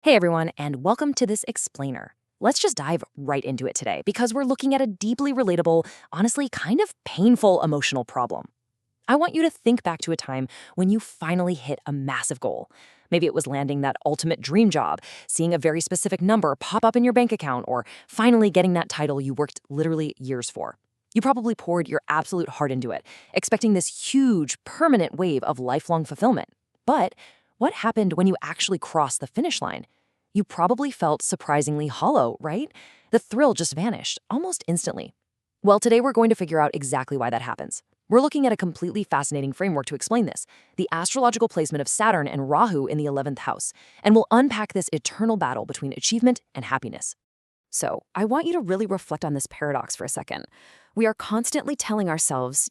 Hey everyone, and welcome to this explainer. Let's just dive right into it today because we're looking at a deeply relatable, honestly kind of painful emotional problem. I want you to think back to a time when you finally hit a massive goal. Maybe it was landing that ultimate dream job, seeing a very specific number pop up in your bank account, or finally getting that title you worked literally years for. You probably poured your absolute heart into it, expecting this huge, permanent wave of lifelong fulfillment. But what happened when you actually crossed the finish line? You probably felt surprisingly hollow, right? The thrill just vanished, almost instantly. Well, today we're going to figure out exactly why that happens. We're looking at a completely fascinating framework to explain this, the astrological placement of Saturn and Rahu in the 11th house, and we'll unpack this eternal battle between achievement and happiness. So, I want you to really reflect on this paradox for a second. We are constantly telling ourselves,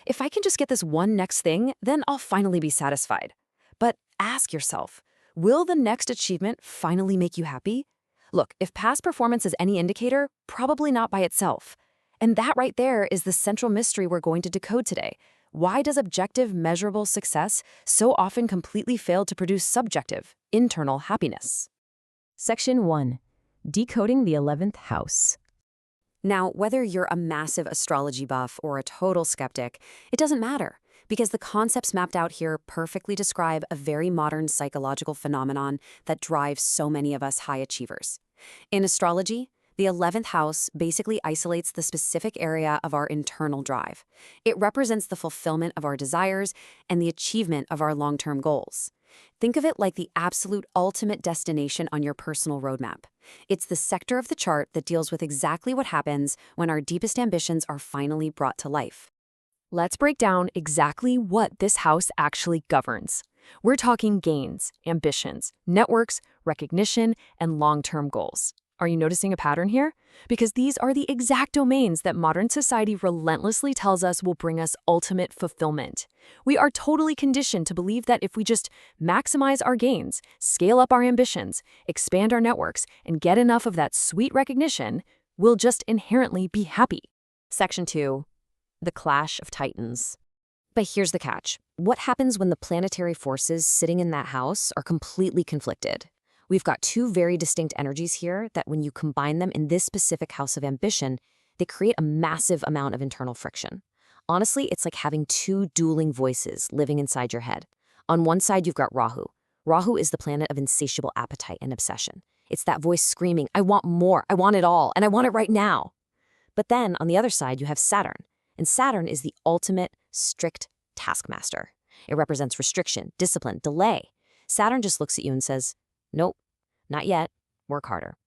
if I can just get this one next thing, then I'll finally be satisfied. But ask yourself, will the next achievement finally make you happy? Look, if past performance is any indicator, probably not by itself. And that right there is the central mystery we're going to decode today. Why does objective, measurable success so often completely fail to produce subjective, internal happiness? Section 1. Decoding the 11th house. Now, whether you're a massive astrology buff or a total skeptic, it doesn't matter, because the concepts mapped out here perfectly describe a very modern psychological phenomenon that drives so many of us high achievers. In astrology, the 11th house basically isolates the specific area of our internal drive. It represents the fulfillment of our desires and the achievement of our long-term goals. Think of it like the absolute ultimate destination on your personal roadmap. It's the sector of the chart that deals with exactly what happens when our deepest ambitions are finally brought to life. Let's break down exactly what this house actually governs. We're talking gains, ambitions, networks, recognition, and long-term goals. Are you noticing a pattern here? Because these are the exact domains that modern society relentlessly tells us will bring us ultimate fulfillment. We are totally conditioned to believe that if we just maximize our gains, scale up our ambitions, expand our networks, and get enough of that sweet recognition, we'll just inherently be happy. Section 2. The Clash of Titans. But here's the catch. What happens when the planetary forces sitting in that house are completely conflicted? We've got two very distinct energies here that when you combine them in this specific house of ambition, they create a massive amount of internal friction. Honestly, it's like having two dueling voices living inside your head. On one side, you've got Rahu. Rahu is the planet of insatiable appetite and obsession. It's that voice screaming, I want more, I want it all, and I want it right now. But then, on the other side, you have Saturn. And Saturn is the ultimate, strict taskmaster. It represents restriction, discipline, delay. Saturn just looks at you and says, nope, not yet. Work harder.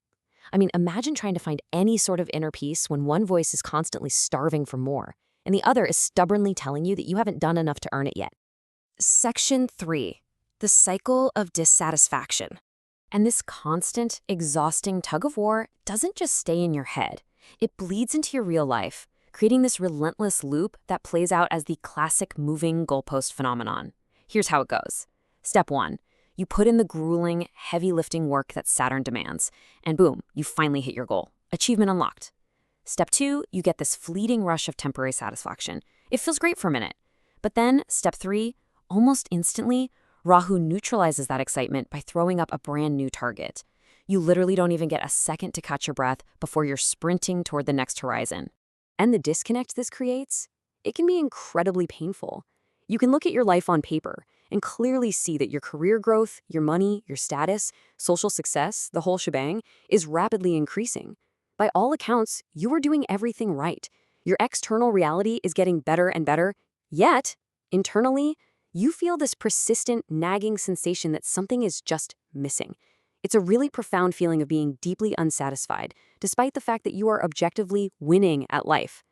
I mean, imagine trying to find any sort of inner peace when one voice is constantly starving for more, and the other is stubbornly telling you that you haven't done enough to earn it yet. Section 3. The cycle of dissatisfaction. And this constant, exhausting tug-of-war doesn't just stay in your head. It bleeds into your real life, creating this relentless loop that plays out as the classic moving goalpost phenomenon. Here's how it goes. Step 1. You put in the grueling, heavy lifting work that Saturn demands, and boom, you finally hit your goal. Achievement unlocked. Step 2, you get this fleeting rush of temporary satisfaction. It feels great for a minute. But then, step 3, almost instantly, Rahu neutralizes that excitement by throwing up a brand new target. You literally don't even get a second to catch your breath before you're sprinting toward the next horizon. And the disconnect this creates? It can be incredibly painful. You can look at your life on paper and clearly see that your career growth, your money, your status, social success, the whole shebang, is rapidly increasing. By all accounts, you are doing everything right. Your external reality is getting better and better, yet, internally, you feel this persistent, nagging sensation that something is just missing. It's a really profound feeling of being deeply unsatisfied, despite the fact that you are objectively winning at life.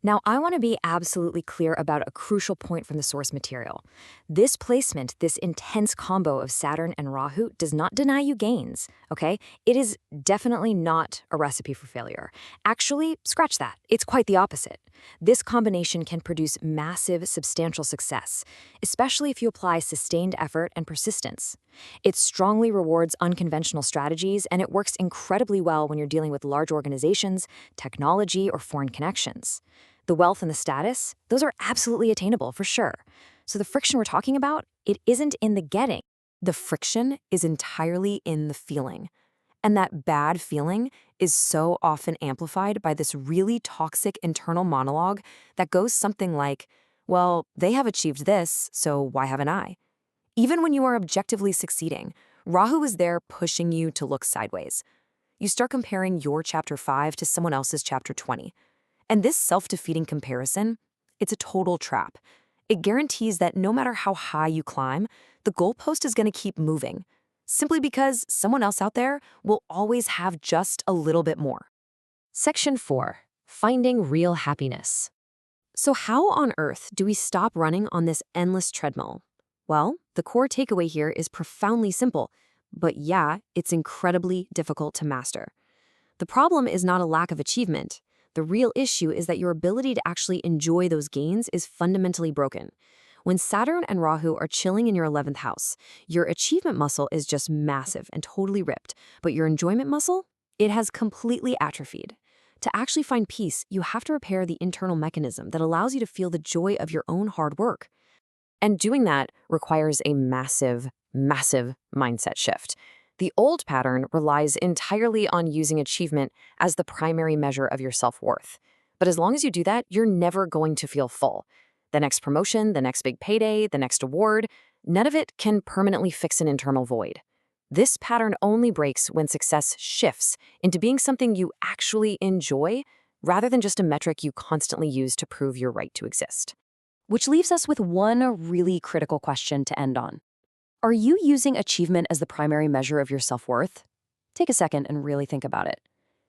Now, I want to be absolutely clear about a crucial point from the source material. This placement, this intense combo of Saturn and Rahu, does not deny you gains, okay? It is definitely not a recipe for failure. Actually, scratch that. It's quite the opposite. This combination can produce massive, substantial success, especially if you apply sustained effort and persistence. It strongly rewards unconventional strategies, and it works incredibly well when you're dealing with large organizations, technology, or foreign connections. The wealth and the status, those are absolutely attainable for sure. So the friction we're talking about, it isn't in the getting, The friction is entirely in the feeling. And that bad feeling is so often amplified by this really toxic internal monologue that goes something like, well, they have achieved this, so why haven't I? Even when you are objectively succeeding, Rahu is there pushing you to look sideways. You start comparing your chapter 5 to someone else's chapter 20. And this self-defeating comparison, it's a total trap. It guarantees that no matter how high you climb, the goalpost is going to keep moving, simply because someone else out there will always have just a little bit more. Section 4. Finding real happiness. So how on earth do we stop running on this endless treadmill? Well, the core takeaway here is profoundly simple, but yeah, it's incredibly difficult to master. The problem is not a lack of achievement. The real issue is that your ability to actually enjoy those gains is fundamentally broken. When Saturn and Rahu are chilling in your 11th house, your achievement muscle is just massive and totally ripped, but your enjoyment muscle, it has completely atrophied. To actually find peace, you have to repair the internal mechanism that allows you to feel the joy of your own hard work. And doing that requires a massive, massive mindset shift. The old pattern relies entirely on using achievement as the primary measure of your self-worth. But as long as you do that, you're never going to feel full. The next promotion, the next big payday, the next award, none of it can permanently fix an internal void. This pattern only breaks when success shifts into being something you actually enjoy, rather than just a metric you constantly use to prove your right to exist. Which leaves us with one really critical question to end on. Are you using achievement as the primary measure of your self-worth? Take a second and really think about it.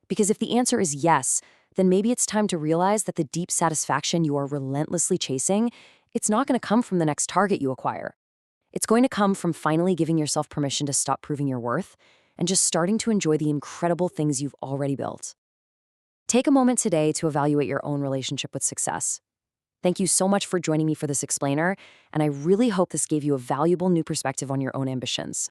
Because if the answer is yes, then maybe it's time to realize that the deep satisfaction you are relentlessly chasing, it's not going to come from the next target you acquire. It's going to come from finally giving yourself permission to stop proving your worth and just starting to enjoy the incredible things you've already built. Take a moment today to evaluate your own relationship with success. Thank you so much for joining me for this explainer, and I really hope this gave you a valuable new perspective on your own ambitions.